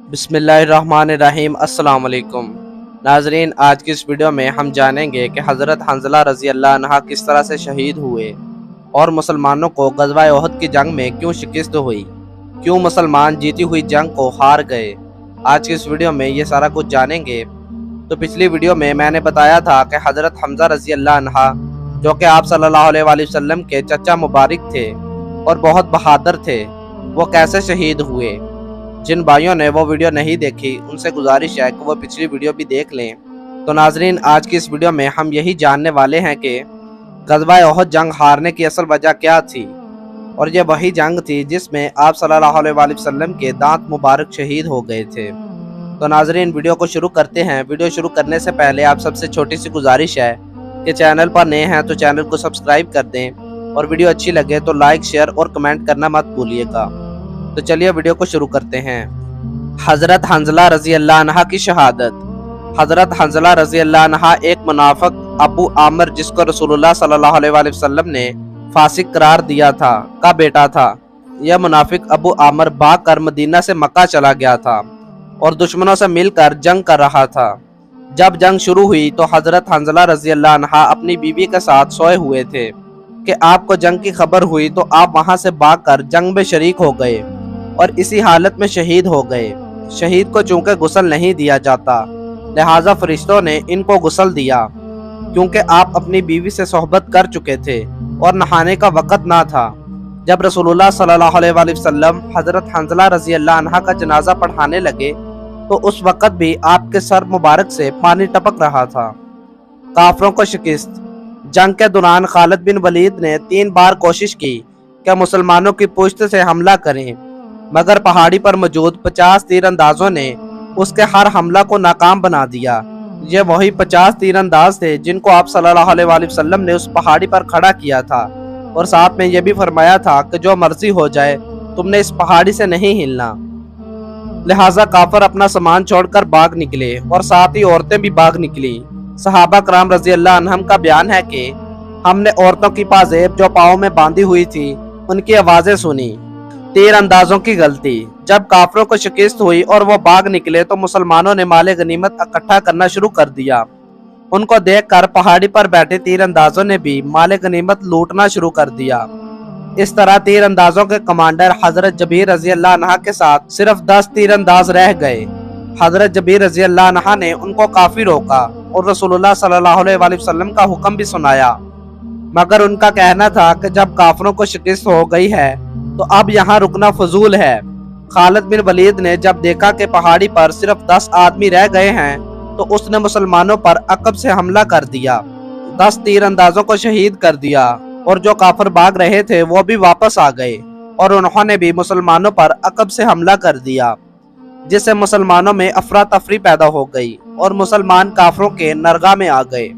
बिस्मिल्लाहिर्रहमानिर्रहीम। अस्सलाम वालेकुम नाजरीन, आज की इस वीडियो में हम जानेंगे कि हज़रत हंज़ला रज़ी अल्लाह अन्हा किस तरह से शहीद हुए और मुसलमानों को ग़ज़वा उहद की जंग में क्यों शिकस्त हुई, क्यों मुसलमान जीती हुई जंग को हार गए। आज की इस वीडियो में ये सारा कुछ जानेंगे। तो पिछली वीडियो में मैंने बताया था कि हज़रत हमज़ा रज़ी अल्लाह अन्हा, जो कि आप सल्लल्लाहु अलैहि वसल्लम के चचा मुबारक थे और बहुत बहादुर थे, वो कैसे शहीद हुए। जिन भाइयों ने वो वीडियो नहीं देखी उनसे गुजारिश है कि वो पिछली वीडियो भी देख लें। तो नाजरीन, आज की इस वीडियो में हम यही जानने वाले हैं कि ग़ज़वा उहद जंग हारने की असल वजह क्या थी। और ये वही जंग थी जिसमें आप सल्लल्लाहु अलैहि वसल्लम के दांत मुबारक शहीद हो गए थे। तो नाजरीन, वीडियो को शुरू करते हैं। वीडियो शुरू करने से पहले आप सबसे छोटी सी गुजारिश है कि चैनल पर नए हैं तो चैनल को सब्सक्राइब कर दें और वीडियो अच्छी लगे तो लाइक, शेयर और कमेंट करना मत भूलिएगा। तो चलिए वीडियो को शुरू करते हैं। हज़रत हंज़ला रज़ी अल्लाह अन्हा की शहादत। हज़रत हंज़ला रज़ी अल्लाह अन्हा एक मुनाफिक अबू आमिर, जिसको रसूलुल्लाह सल्लल्लाहु अलैहि वसल्लम ने फासिक करार दिया था, का बेटा था। यह मुनाफिक अबू आमिर भाग कर मदीना से मक्का चला गया था और दुश्मनों से मिलकर जंग कर रहा था। जब जंग शुरू हुई तो हज़रत हंज़ला रज़ी अल्लाह अन्हा अपनी बीवी के साथ सोए हुए थे कि आपको जंग की खबर हुई तो आप वहां से भागकर जंग में शरीक हो गए और इसी हालत में शहीद हो गए। शहीद को चूंकि गुस्ल नहीं दिया जाता, लिहाजा फरिश्तों ने इनको गुस्ल दिया, क्योंकि आप अपनी बीवी से सोहबत कर चुके थे और नहाने का वक़्त ना था। जब रसूलुल्लाह सल्लल्लाहु अलैहि वसल्लम हज़रत हंज़ला रज़ी अल्लाह अन्हा का जनाजा पढ़ाने लगे तो उस वक़्त भी आपके सर मुबारक से पानी टपक रहा था। काफरों को शिकस्त। जंग के दौरान खालिद बिन वलीद ने 3 बार कोशिश की कि मुसलमानों की पुश्त से हमला करें, मगर पहाड़ी पर मौजूद 50 तीरंदाजों ने उसके हर हमला को नाकाम बना दिया। ये वही 50 तीरंदाज थे जिनको आप सल्लल्लाहु अलैहि वसल्लम ने उस पहाड़ी पर खड़ा किया था और साथ में यह भी फरमाया था कि जो मर्जी हो जाए, तुमने इस पहाड़ी से नहीं हिलना। लिहाजा काफर अपना सामान छोड़कर भाग निकले और साथ ही औरतें भी भाग निकली। सहाबा कराम रज़ी अल्लाह अन्हम का बयान है कि हमने औरतों की पाजेब जो पाँव में बांधी हुई थी उनकी आवाजें सुनी। तीरंदाजों की गलती। जब काफरों को शिकस्त हुई और वो भाग निकले तो मुसलमानों ने माले गनीमत इकट्ठा करना शुरू कर दिया। उनको देखकर पहाड़ी पर बैठे तीरंदाजों ने भी माले गनीमत लूटना शुरू कर दिया। इस तरह तीरंदाजों के कमांडर हजरत जबीर रज़ी अल्लाह अन्हा के साथ सिर्फ 10 तीरंदाज रह गए। हजरत जबीर रज़ी अल्लाह अन्हा ने उनको काफी रोका और रसूलुल्लाह सल्लल्लाहु अलैहि वसल्लम का हुक्म भी सुनाया, मगर उनका कहना था कि जब काफरों को शिकस्त हो गई है तो अब यहाँ रुकना फजूल है। खालिद बिन वलीद ने जब देखा कि पहाड़ी पर सिर्फ 10 आदमी रह गए हैं तो उसने मुसलमानों पर अकब से हमला कर दिया। 10 तीरंदाजों को शहीद कर दिया और जो काफिर भाग रहे थे वो भी वापस आ गए और उन्होंने भी मुसलमानों पर अकब से हमला कर दिया, जिससे मुसलमानों में अफरा तफरी पैदा हो गई और मुसलमान काफरों के नरगा में आ गए।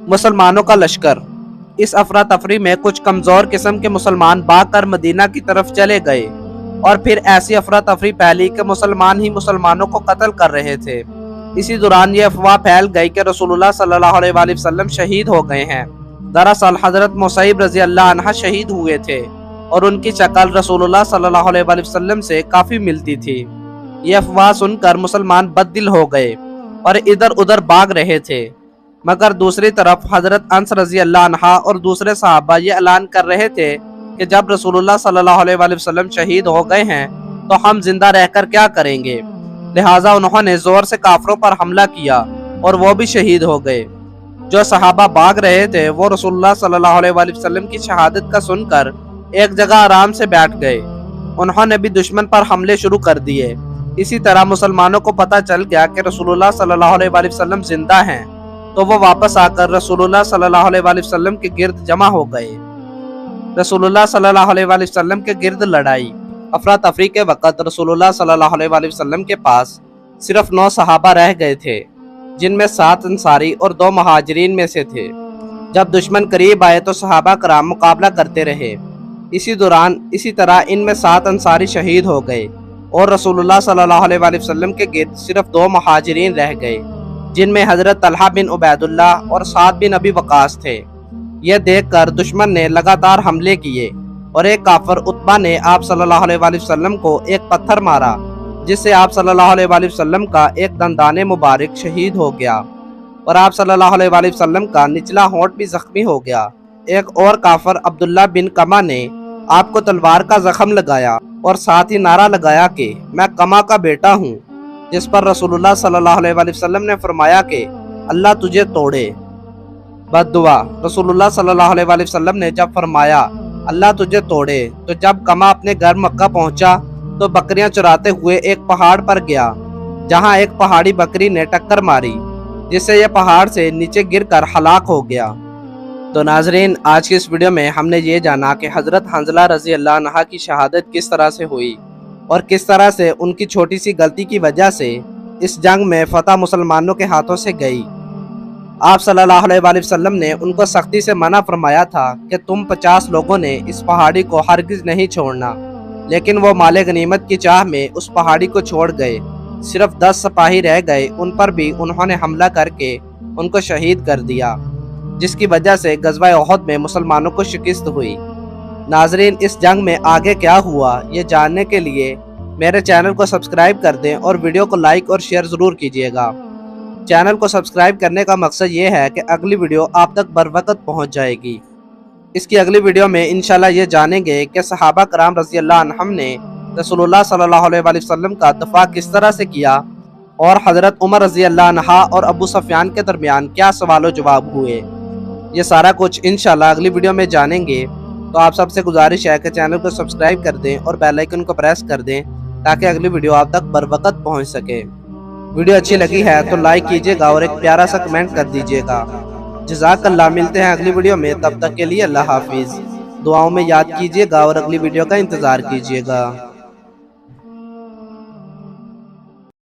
मुसलमानों का लश्कर। इस अफरा तफरी में कुछ कमजोर किस्म के मुसलमान भागकर मदीना की तरफ चले गए और फिर ऐसी अफरा तफरी फैली कि मुसलमान ही मुसलमानों को कत्ल कर रहे थे। इसी दौरान ये अफवाह फैल गई कि रसूलुल्लाह सल्लल्लाहु अलैहि वसल्लम शहीद हो गए हैं। दरअसल हजरत मुसैब रज़ी अल्लाह अन्हा शहीद हुए थे और उनकी शक्ल रसूलुल्लाह सल्लल्लाहु अलैहि वसल्लम से काफी मिलती थी। ये अफवाह सुनकर मुसलमान बददिल हो गए और इधर उधर भाग रहे थे, मगर दूसरी तरफ हजरत अंस रज़ी अल्लाह अन्हा और दूसरे सहाबा ये ऐलान कर रहे थे कि जब रसूलुल्लाह सल्लल्लाहु अलैहि वसल्लम शहीद हो गए हैं तो हम जिंदा रहकर क्या करेंगे। लिहाजा उन्होंने जोर से काफरों पर हमला किया और वो भी शहीद हो गए। जो सहाबा भाग रहे थे वो रसूलुल्लाह सल्लल्लाहु अलैहि वसल्लम की शहादत का सुनकर एक जगह आराम से बैठ गए। उन्होंने भी दुश्मन पर हमले शुरू कर दिए। इसी तरह मुसलमानों को पता चल गया कि रसूलुल्लाह सल्लल्लाहु अलैहि वसल्लम जिंदा हैं, तो वो वापस आकर रसूलुल्लाह सल्लल्लाहु अलैहि वसल्लम के गिर्द जमा हो गए। रसूलुल्लाह सल्लल्लाहु अलैहि वसल्लम के गिर्द लड़ाई। अफरा तफरी के वक़्त रसूलुल्लाह सल्लल्लाहु अलैहि वसल्लम के पास सिर्फ 9 सहाबा रह गए थे, जिनमें 7 अंसारी और 2 महाजिरीन में से थे। जब दुश्मन करीब आए तो सहाबा कराम मुकाबला करते रहे। इसी तरह इनमें 7 अंसारी शहीद हो गए और रसूलुल्लाह सल्लल्लाहु अलैहि वसल्लम के गिर्द सिर्फ 2 महाजिरीन रह गए, जिनमें हजरत तलहा बिन उबैदुल्लाह और साद बिन अबी वकास थे। यह देखकर दुश्मन ने लगातार हमले किए और एक काफिर उत्बा ने आप सल्लल्लाहु अलैहि वसल्लम को एक पत्थर मारा, جس سے آپ صلی اللہ علیہ وآلہ وسلم کا ایک دندان مبارک شہید ہو گیا اور آپ صلی اللہ علیہ وآلہ وسلم کا نچلا ہونٹ بھی زخمی ہو گیا۔ ایک اور کافر عبداللہ بن کما نے آپ کو تلوار کا زخم لگایا اور ساتھ ہی نعرہ لگایا کہ میں کما کا بیٹا ہوں، جس پر رسول اللہ صلی اللہ علیہ وآلہ وسلم نے فرمایا کہ اللہ تجھے توڑے۔ بد دعا۔ رسول اللہ صلی اللہ علیہ وآلہ وسلم نے جب فرمایا اللہ تجھے توڑے تو جب کما اپنے گھر مکہ پہنچا تو بکریاں چراتے ہوئے ایک پہاڑ پر گیا، جہاں ایک پہاڑی بکری نے ٹکر ماری جس سے یہ پہاڑ سے نیچے گر کر ہلاک ہو گیا۔ تو ناظرین، آج کی اس ویڈیو میں ہم نے یہ جانا کہ حضرت حنظلہ رضی اللہ عنہ کی شہادت کس طرح سے ہوئی اور کس طرح سے ان کی چھوٹی سی غلطی کی وجہ سے اس جنگ میں فتح مسلمانوں کے ہاتھوں سے گئی۔ آپ صلی اللہ علیہ وآلہ وسلم نے ان کو سختی سے منع فرمایا تھا کہ تم 50 لوگوں نے اس پہاڑی کو ہرگز نہیں چھوڑنا، لیکن وہ مال غنیمت کی چاہ میں اس پہاڑی کو چھوڑ گئے۔ صرف 10 سپاہی رہ گئے، ان پر بھی انہوں نے حملہ کر کے ان کو شہید کر دیا، جس کی وجہ سے غزوہ احد میں مسلمانوں کو شکست ہوئی۔ ناظرین، اس جنگ میں آگے کیا ہوا یہ جاننے کے لیے میرے چینل کو سبسکرائب کر دیں اور ویڈیو کو لائک اور شیئر ضرور کیجیے گا۔ چینل کو سبسکرائب کرنے کا مقصد یہ ہے کہ اگلی ویڈیو آپ تک بروقت پہنچ جائے گی۔ اس کی اگلی ویڈیو میں انشاءاللہ یہ جانیں گے کہ صحابہ کرام رضی اللہ عنہم نے رسول اللہ صلی اللہ علیہ وآلہ وسلم کا دفاع کس طرح سے کیا اور حضرت عمر رضی اللہ عنہ اور ابو سفیان کے درمیان کیا سوال و جواب ہوئے۔ یہ سارا کچھ انشاءاللہ اگلی ویڈیو میں جانیں گے۔ تو آپ سب سے گزارش ہے کہ چینل کو سبسکرائب کر دیں اور بیل آئیکن کو پریس کر دیں تاکہ اگلی ویڈیو آپ تک بروقت پہنچ سکے۔ ویڈیو اچھی لگی ہے تو لائک کیجیے گا اور ایک پیارا سا کمنٹ کر دیجیے گا۔ جزاک اللہ۔ ملتے ہیں اگلی ویڈیو میں، تب تک کے لیے اللہ حافظ۔ دعاؤں میں یاد کیجیے گا اور اگلی ویڈیو کا انتظار کیجیے گا۔